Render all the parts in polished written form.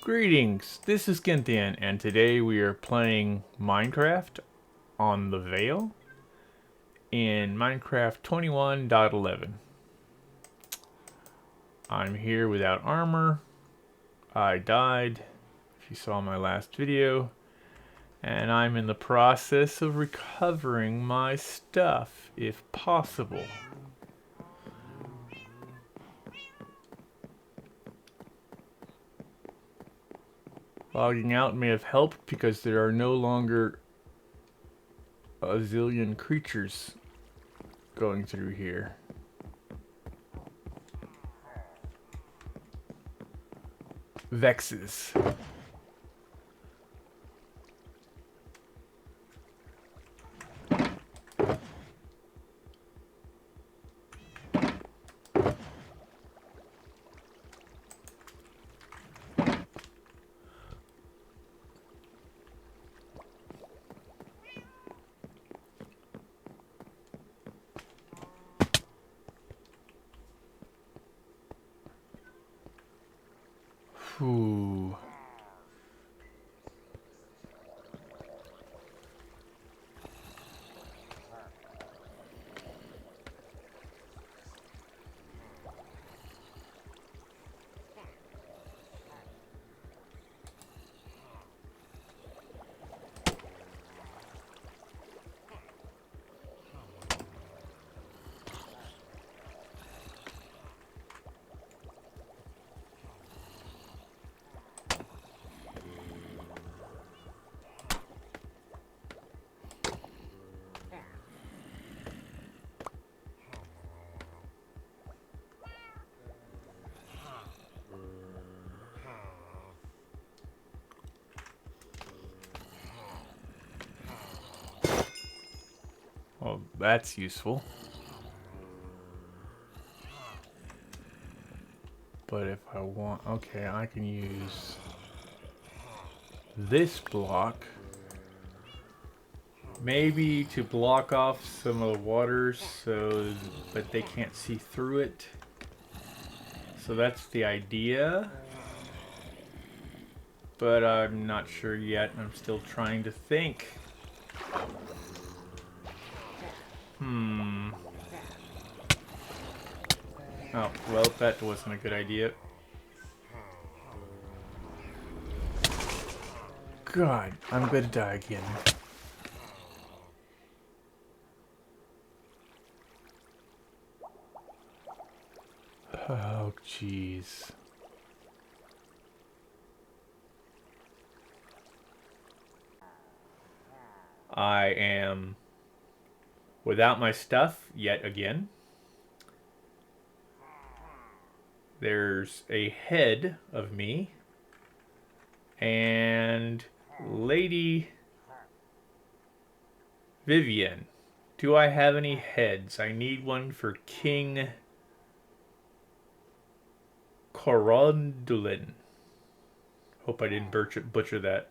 Greetings, this is Ginthian, and today we are playing Minecraft on the Vale in Minecraft 21.11. I'm here without armor. I died, if you saw my last video, and I'm in the process of recovering my stuff, if possible. Logging out may have helped because there are no longer a zillion creatures going through here. Vexes. Ooh. Well, that's useful. But if I want, okay, I can use this block maybe to block off some of the waters so that they can't see through it. So that's the idea. But I'm not sure yet. I'm still trying to think. Oh, well, that wasn't a good idea. God, I'm gonna die again. Oh, jeez. I am without my stuff yet again. There's a head of me and Lady Vivian. Do I have any heads? I need one for King Corondulin. Hope I didn't butcher that.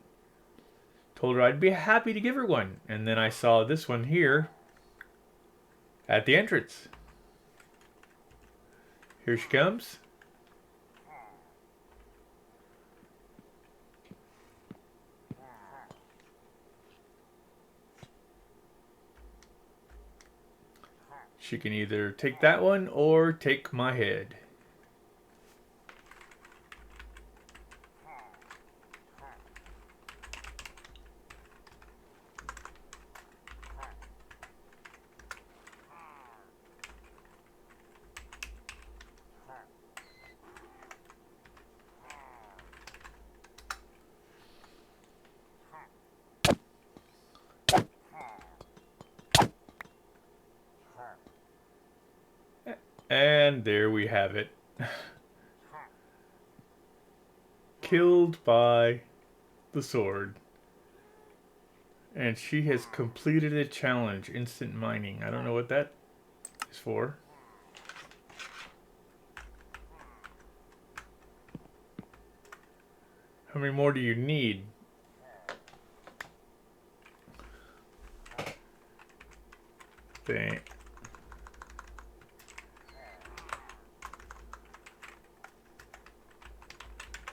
Told her I'd be happy to give her one. And then I saw this one here at the entrance. Here she comes. She can either take that one or take my head. And there we have it. Killed by the sword. And she has completed a challenge, instant mining. I don't know what that is for. How many more do you need? Dang.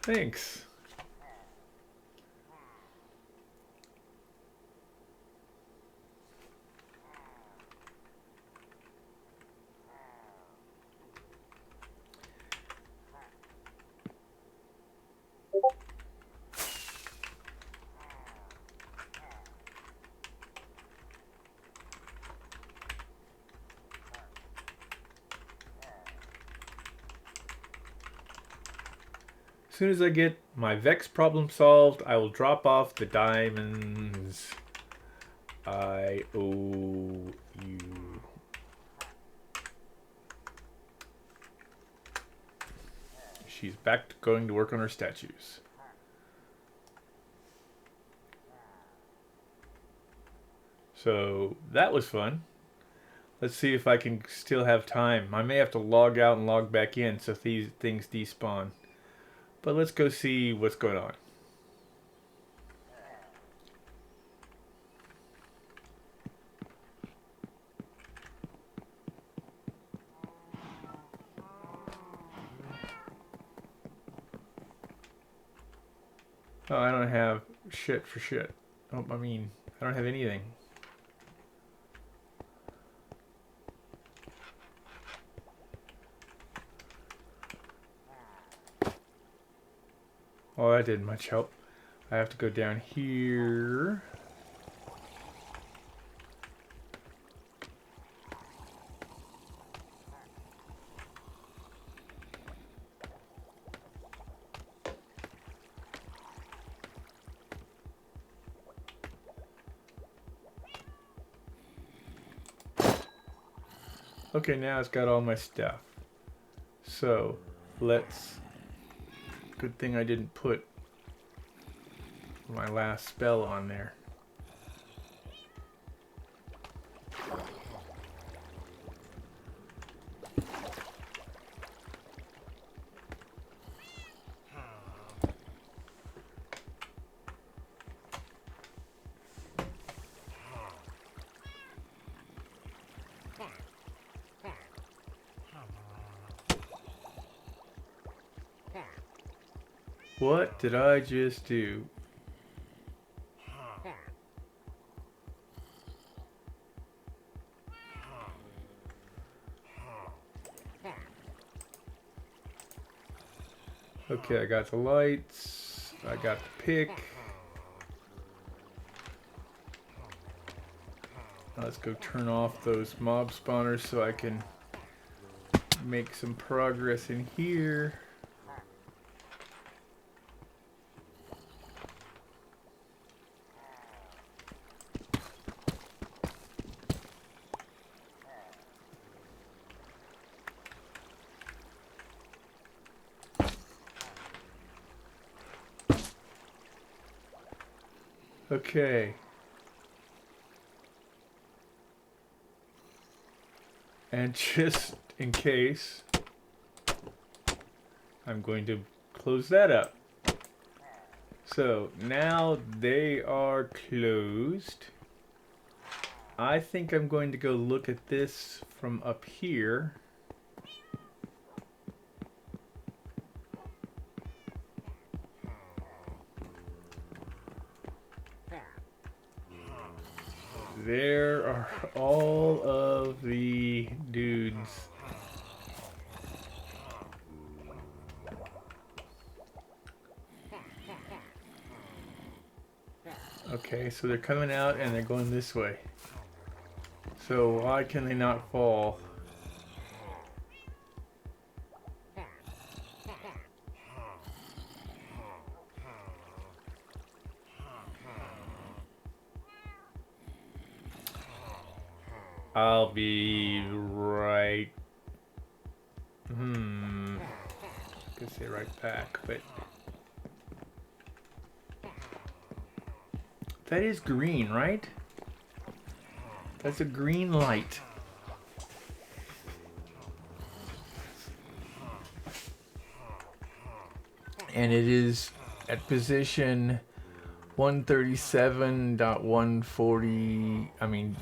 Thanks. soon as I get my Vex problem solved, I will drop off the diamonds I owe you. She's back to going to work on her statues. So that was fun. Let's see if I can still have time. I may have to log out and log back in so these things despawn. But let's go see what's going on. Oh, I don't have shit for shit. Oh, I mean, I don't have anything. Oh, that didn't much help. I have to go down here. Okay, now it's got all my stuff. So, let's... Good thing I didn't put my last spell on there. What did I just do? Okay, I got the lights. I got the pick. Let's go turn off those mob spawners so I can make some progress in here. Okay. And just in case, I'm going to close that up. So now they are closed. I think I'm going to go look at this from up here. There are all of the dudes. Okay, so they're coming out and they're going this way. So why can they not fall? I'll be right. I could say right back, but that is green, right? That's a green light. And it is at position 137.140, I mean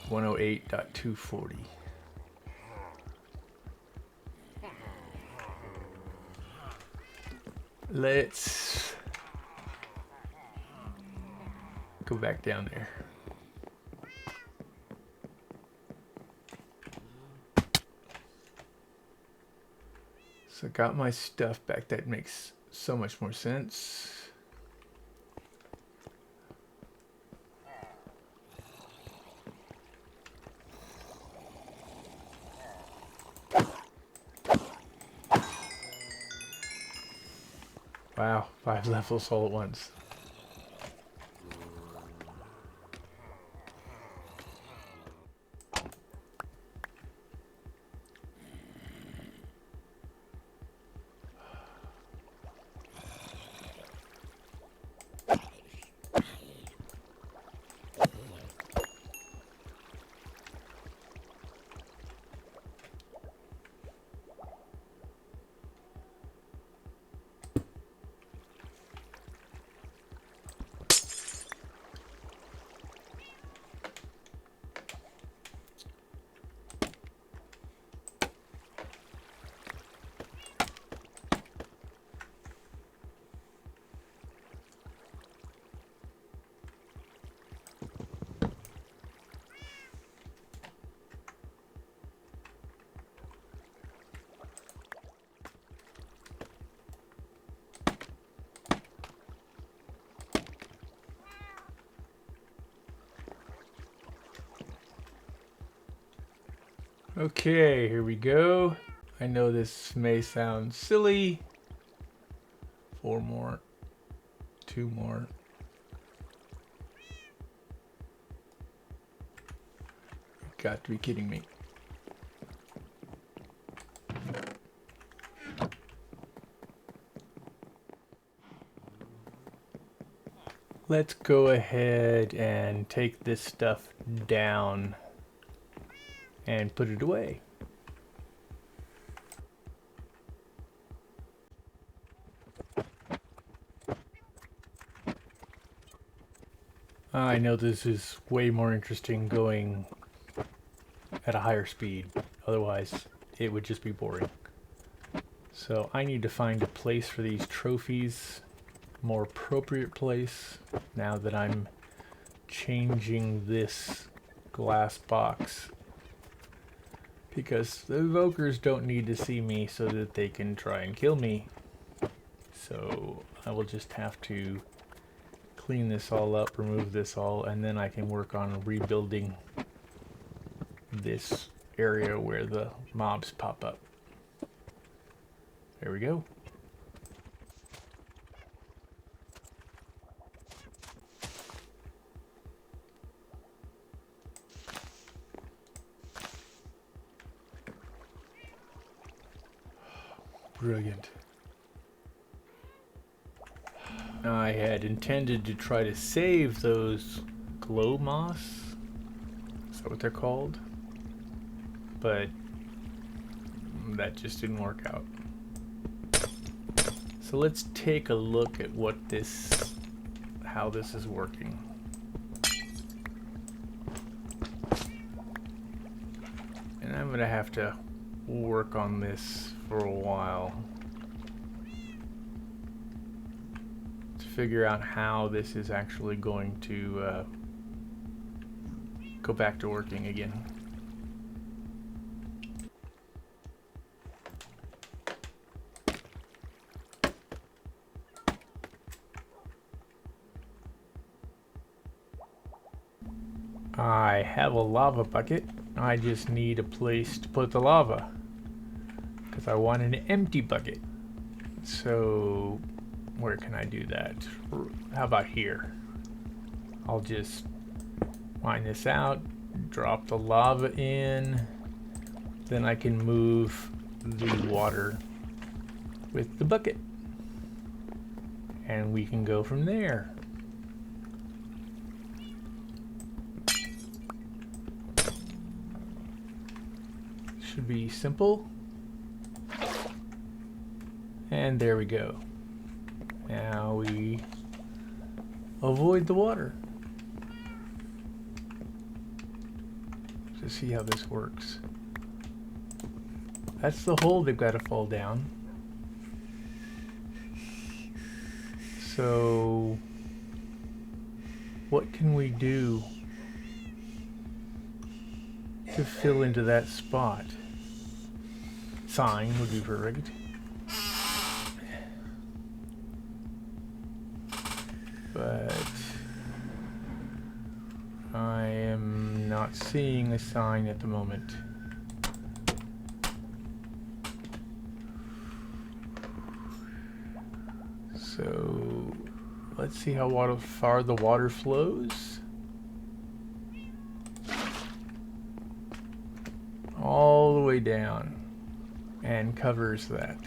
108.240. Let's go back down there. So I got my stuff back. That makes so much more sense. 5 levels all at once. Okay, here we go. I know this may sound silly. 4 more. 2 more. You've got to be kidding me. Let's go ahead and take this stuff down and put it away. I know this is way more interesting going at a higher speed, otherwise it would just be boring. So I need to find a place for these trophies, more appropriate place, now that I'm changing this glass box. Because the evokers don't need to see me so that they can try and kill me. So I will just have to clean this all up, remove this all, and then I can work on rebuilding this area where the mobs pop up. There we go. Brilliant. I had intended to try to save those glow moss. Is that what they're called? But that just didn't work out. So let's take a look at how this is working. And I'm gonna have to work on this for a while to figure out how this is actually going to go back to working again. I have a lava bucket. I just need a place to put the lava because I want an empty bucket. So where can I do that? How about here? I'll just mine this out, drop the lava in, then I can move the water with the bucket and we can go from there. Should be simple. And there we go. Now we avoid the water. To see how this works. That's the hole they've got to fall down. So what can we do to fill into that spot? Sign would be perfect. But I am not seeing a sign at the moment. So So let's see how far the water flows. All the way down and covers that.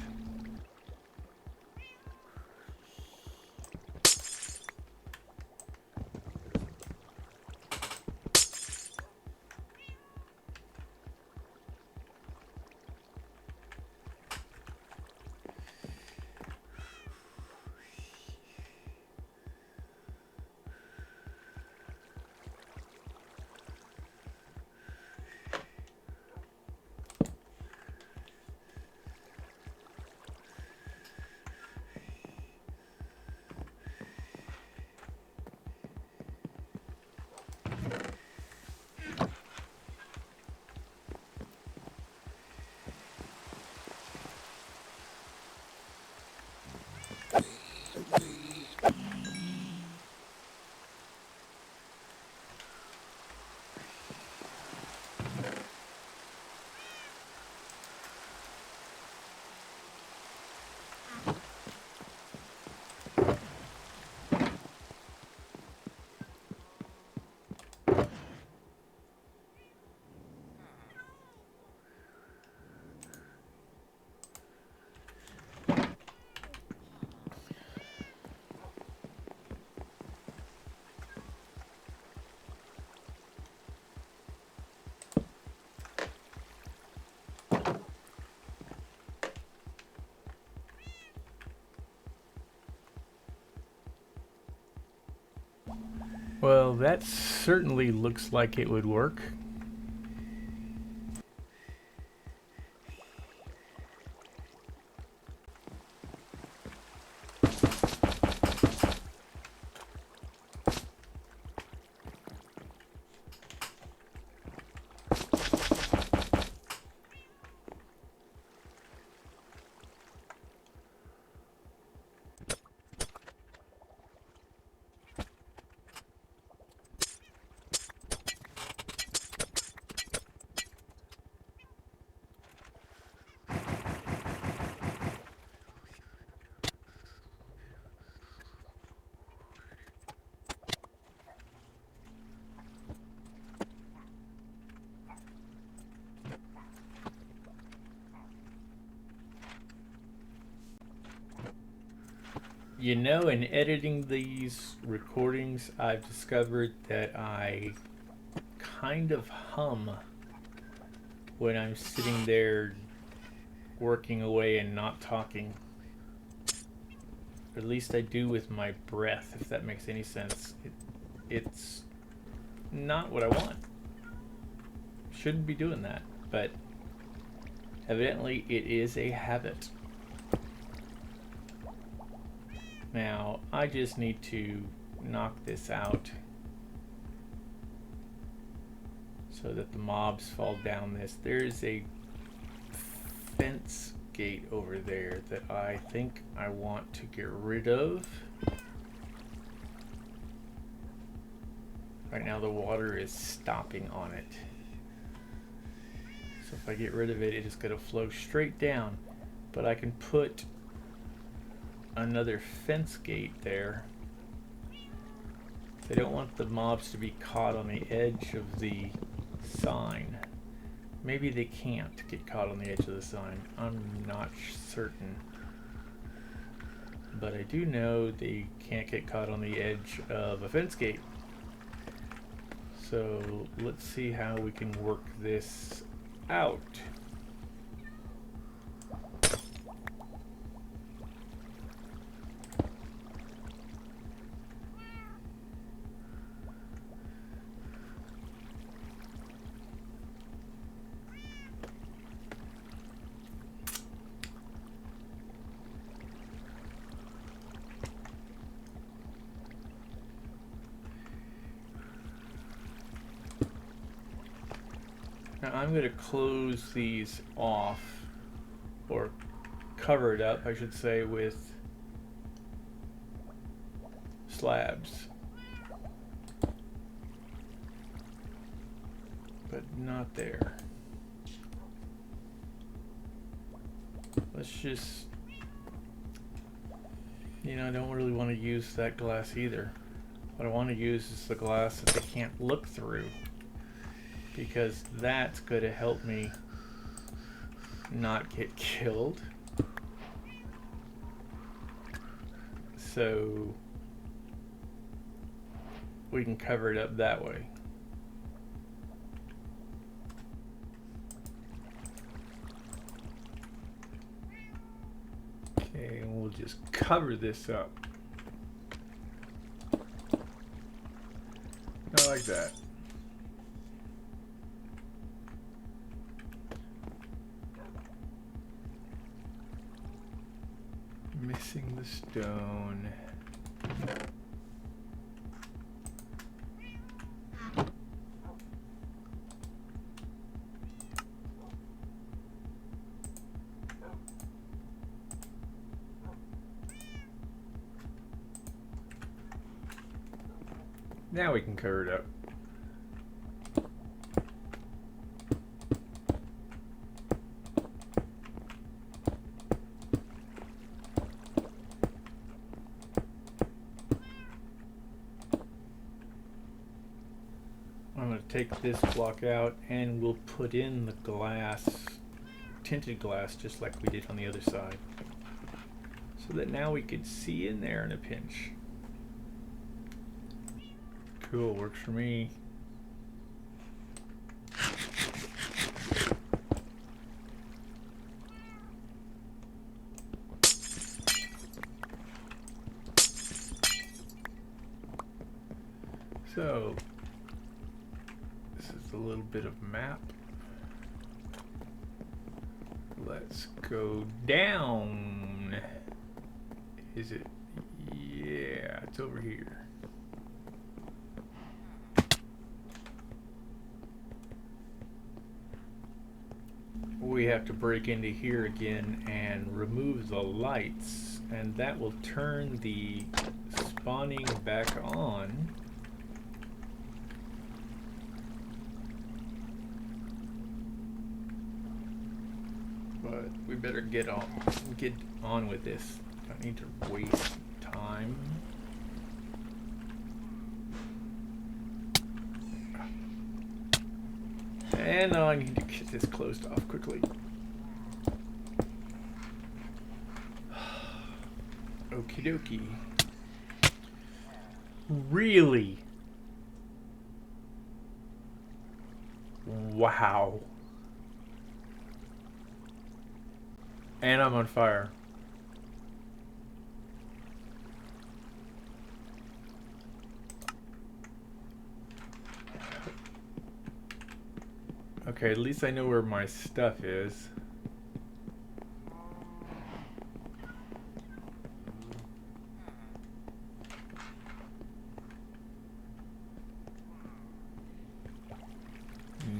Well, that certainly looks like it would work. You know, in editing these recordings, I've discovered that I kind of hum when I'm sitting there working away and not talking. Or at least I do with my breath, if that makes any sense. It's not what I want. Shouldn't be doing that, but evidently it is a habit. Now, I just need to knock this out so that the mobs fall down this. There's a fence gate over there that I think I want to get rid of. Right now the water is stopping on it. So if I get rid of it, it is going to flow straight down. But I can put another fence gate there. I don't want the mobs to be caught on the edge of the sign. Maybe they can't get caught on the edge of the sign. I'm not certain. But I do know they can't get caught on the edge of a fence gate. So let's see how we can work this out. Now I'm going to close these off, or cover it up, I should say, with slabs. But not there. Let's just You know, I don't really want to use that glass either. What I want to use is the glass that they can't look through, because that's going to help me not get killed. So we can cover it up that way. Okay, and we'll just cover this up. Not like that. Missing the stone. Now we can cover it up. I'm going to take this block out and we'll put in the glass, tinted glass, just like we did on the other side, so that now we could see in there in a pinch. Cool, works for me. So, this is a little bit of map. Let's go down. Is it? Yeah, it's over here. We have to break into here again and remove the lights, and that will turn the spawning back on. But we better get on with this. Don't need to waste time. And now I need to get this closed off quickly. Okie dokie. Really? Wow. And I'm on fire. Okay, at least I know where my stuff is.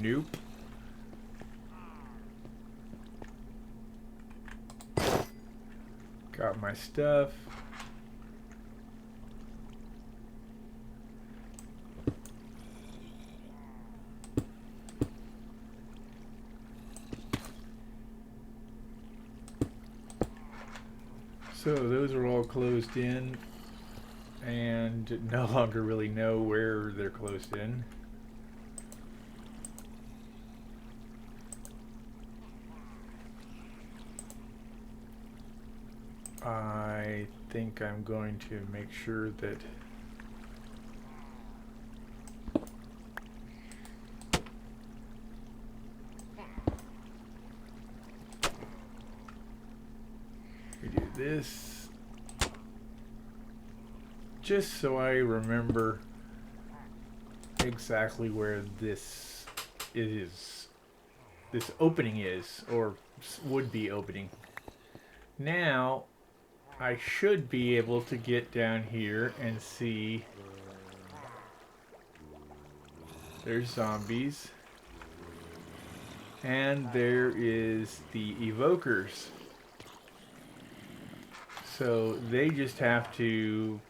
Nope. Got my stuff. So those are all closed in, and no longer really know where they're closed in. I think I'm going to make sure that we do this just so I remember exactly where this opening is, or would be opening. Now I should be able to get down here and see there's zombies, and there is the evokers. So they just have to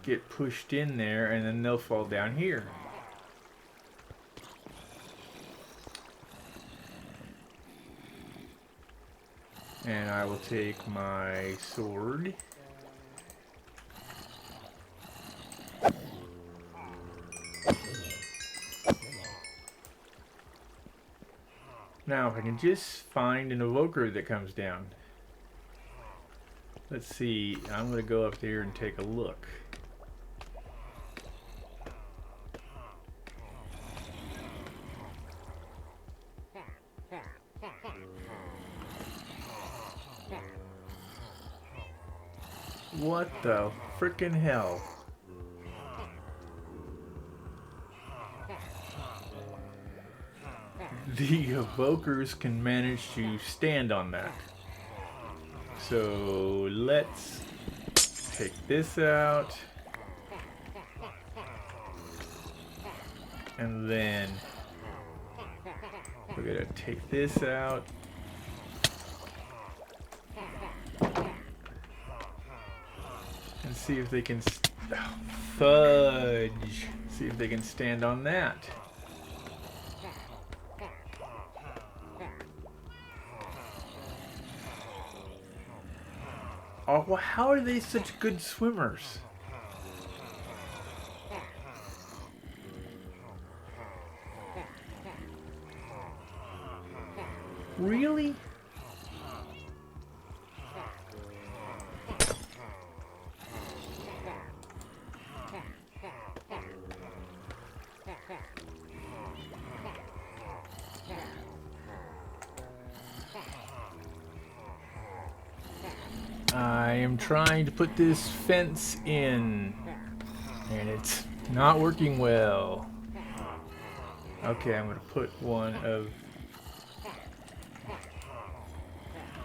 get pushed in there and then they'll fall down here. And I will take my sword. Now, if I can just find an evoker that comes down. Let's see, I'm going to go up there and take a look. What the frickin' hell? The evokers can manage to stand on that. So let's take this out. And then we're gonna take this out. And see if they can fudge. See if they can stand on that. Oh, well, how are they such good swimmers? Really? I am trying to put this fence in, and it's not working well. Okay, I'm going to put one of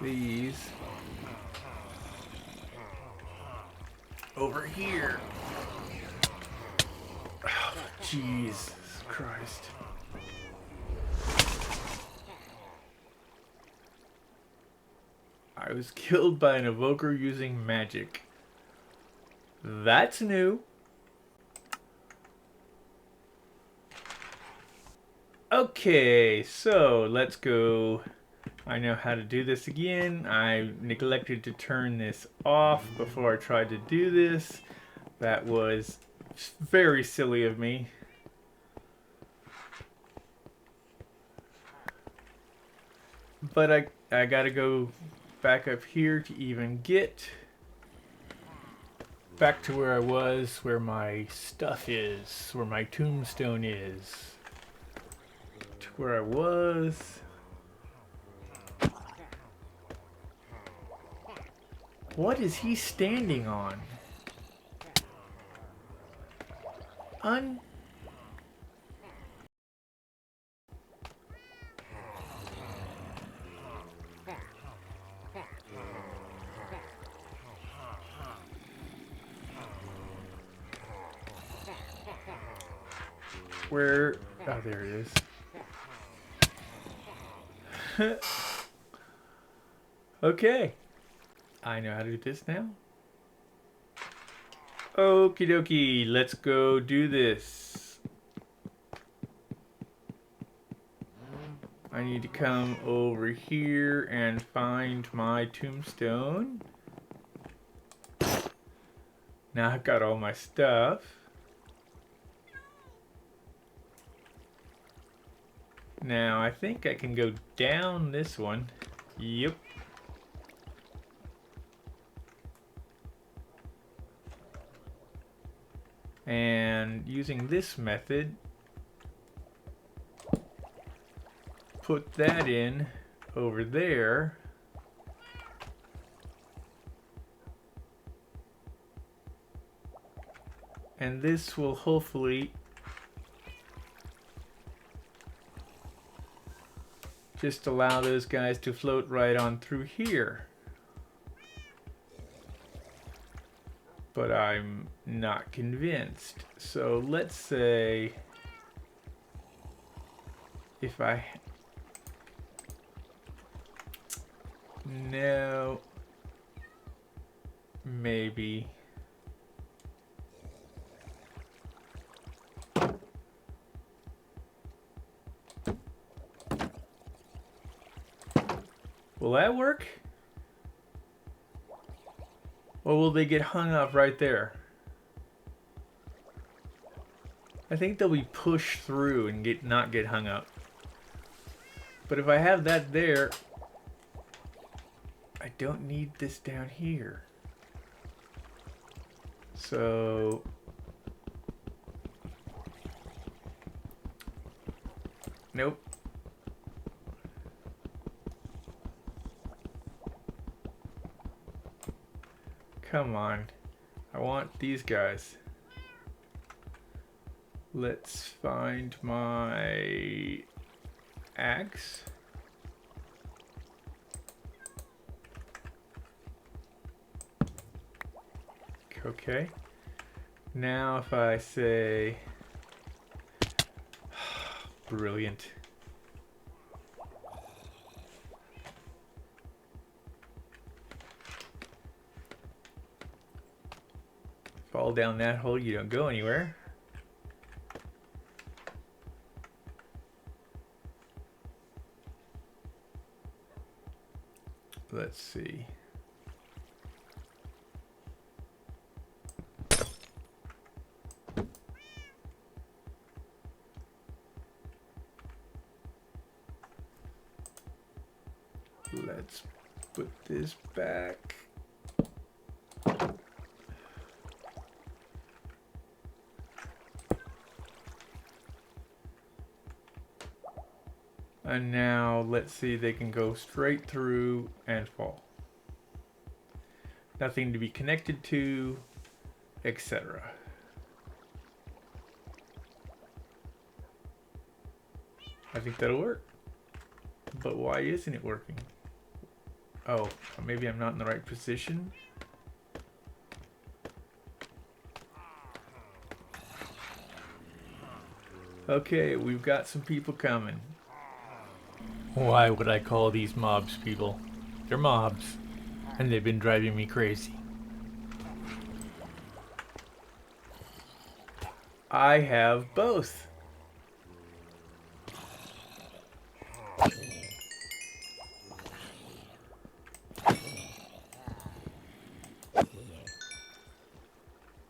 these over here. Oh, Jesus Christ. I was killed by an evoker using magic. That's new. Okay, so let's go. I know how to do this again. I neglected to turn this off before I tried to do this. That was very silly of me. But I gotta go back up here to even get back to where I was, where my stuff is, where my tombstone is. To where I was. What is he standing on? Where? Oh, there it is. Okay. I know how to do this now. Okie dokie, let's go do this. I need to come over here and find my tombstone. Now I've got all my stuff. Now I think I can go down this one. Yep. And using this method, put that in over there. And this will hopefully just allow those guys to float right on through here. But I'm not convinced. So let's say if I... No. Maybe. Will that work? Or will they get hung up right there? I think they'll be pushed through and not get hung up. But if I have that there, I don't need this down here. So nope. Come on. I want these guys. Let's find my axe. Okay. Now if I say brilliant. Fall down that hole, you don't go anywhere. Let's see. Let's put this back. And now let's see, they can go straight through and fall. Nothing to be connected to, etc. I think that'll work. But why isn't it working? Oh, maybe I'm not in the right position. Okay, we've got some people coming. Why would I call these mobs people? They're mobs, and they've been driving me crazy. I have both.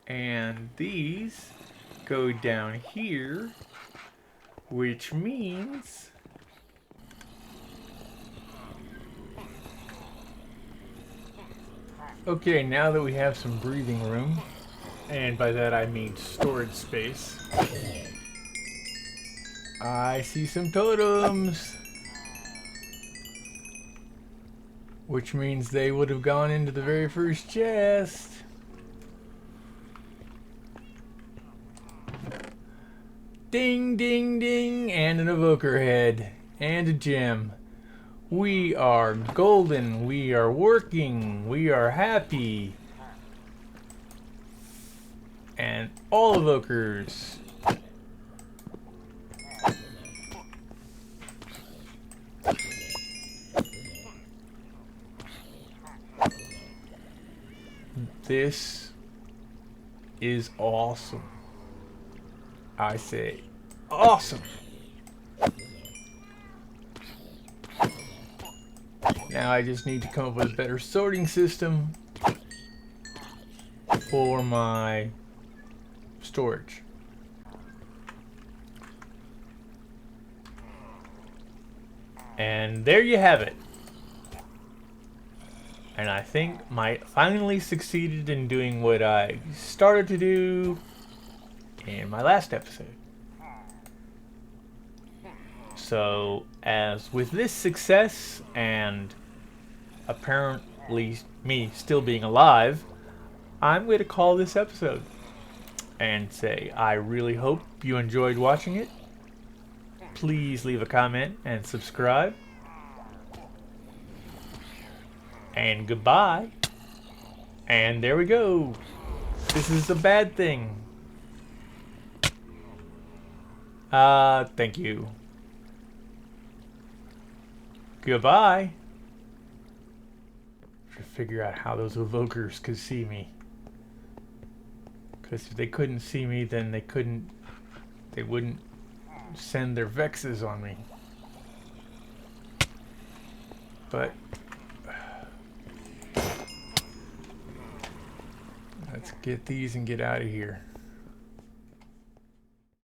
And these go down here, which means okay, now that we have some breathing room, and by that I mean storage space, I see some totems, which means they would have gone into the very first chest. Ding, ding, ding, and an evoker head, and a gem. We are golden, we are working, we are happy. And all evokers. This is awesome. I say awesome. Now I just need to come up with a better sorting system for my storage. And there you have it. And I think I finally succeeded in doing what I started to do in my last episode. So, as with this success and apparently me still being alive, I'm going to call this episode and say I really hope you enjoyed watching it. Please leave a comment and subscribe. And goodbye. And there we go. This is a bad thing. Thank you. Goodbye. To figure out how those evokers could see me. Because if they couldn't see me, then they wouldn't send their Vexes on me. But Let's get these and get out of here.